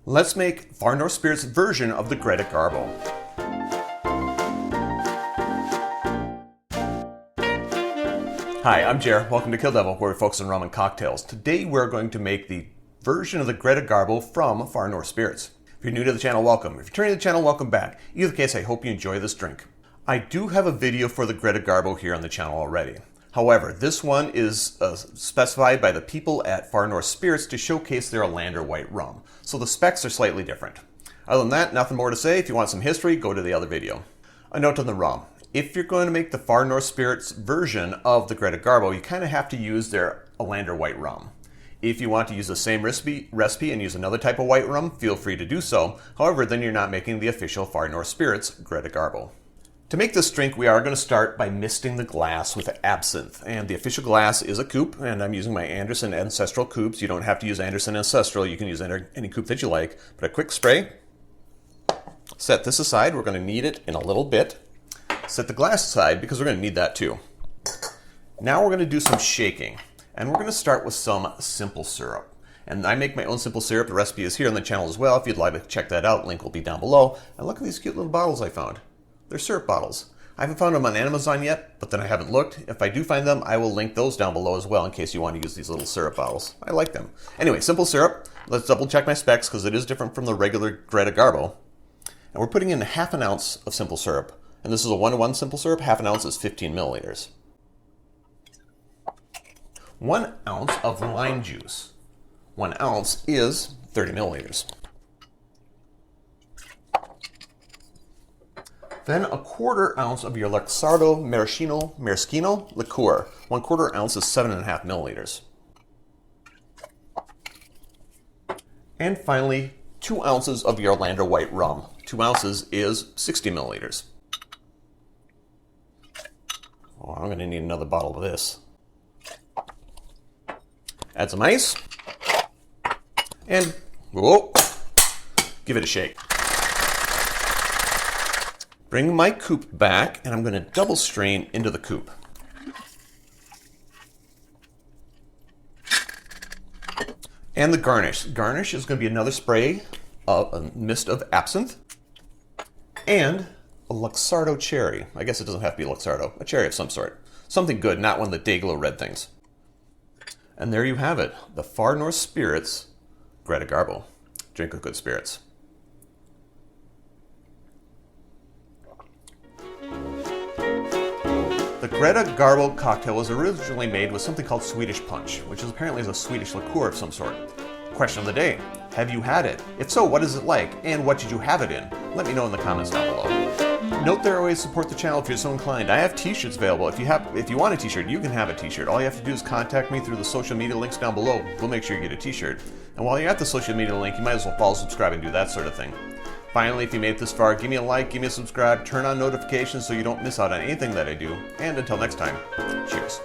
Let's make Far North Spirits' version of the Greta Garbo. Hi, I'm Jer. Welcome to Kill-Divill, where we focus on rum and cocktails. Today we're going to make the version of the Greta Garbo from Far North Spirits. If you're new to the channel, welcome. If you're returning to the channel, welcome back. Either case, I hope you enjoy this drink. I do have a video for the Greta Garbo here on the channel already. However, this one is specified by the people at Far North Spirits to showcase their Lander white rum. So the specs are slightly different. Other than that, nothing more to say. If you want some history, go to the other video. A note on the rum. If you're going to make the Far North Spirits version of the Greta Garbo, you kind of have to use their Lander white rum. If you want to use the same recipe and use another type of white rum, feel free to do so. However, then you're not making the official Far North Spirits Greta Garbo. To make this drink, we are going to start by misting the glass with absinthe. And the official glass is a coupe, and I'm using my Anderson Ancestral coupes. You don't have to use Anderson Ancestral. You can use any coupe that you like. But a quick spray. Set this aside. We're going to need it in a little bit. Set the glass aside because we're going to need that too. Now we're going to do some shaking. And we're going to start with some simple syrup. And I make my own simple syrup. The recipe is here on the channel as well. If you'd like to check that out, link will be down below. And look at these cute little bottles I found. They're syrup bottles. I haven't found them on Amazon yet, but then I haven't looked. If I do find them, I will link those down below as well in case you want to use these little syrup bottles. I like them. Anyway, simple syrup. Let's double check my specs because it is different from the regular Greta Garbo. And we're putting in half an ounce of simple syrup. And this is a 1-to-1 simple syrup. Half an ounce is 15 milliliters. 1 ounce of lime juice. 1 ounce is 30 milliliters. Then a 1/4 ounce of your Luxardo Maraschino liqueur. 1/4 ounce is 7.5 milliliters. And finally, 2 ounces of your Lander white rum. 2 ounces is 60 milliliters. Oh, I'm going to need another bottle of this. Add some ice. And, whoa, give it a shake. Bring my coupe back, and I'm going to double strain into the coupe. And the garnish. Garnish is going to be another spray of a mist of absinthe and a Luxardo cherry. I guess it doesn't have to be Luxardo. A cherry of some sort. Something good, not one of the day-glow red things. And there you have it. The Far North Spirits Greta Garbo. Drink with good spirits. The Greta Garbo cocktail was originally made with something called Swedish punch, which is apparently a Swedish liqueur of some sort. Question of the day, have you had it? If so, what is it like? And what did you have it in? Let me know in the comments down below. Note there, always support the channel if you're so inclined. I have t-shirts available. If you want a t-shirt, you can have a t-shirt. All you have to do is contact me through the social media links down below. We'll make sure you get a t-shirt. And while you're at the social media link, you might as well follow, subscribe, and do that sort of thing. Finally, if you made it this far, give me a like, give me a subscribe, turn on notifications so you don't miss out on anything that I do. And until next time, cheers.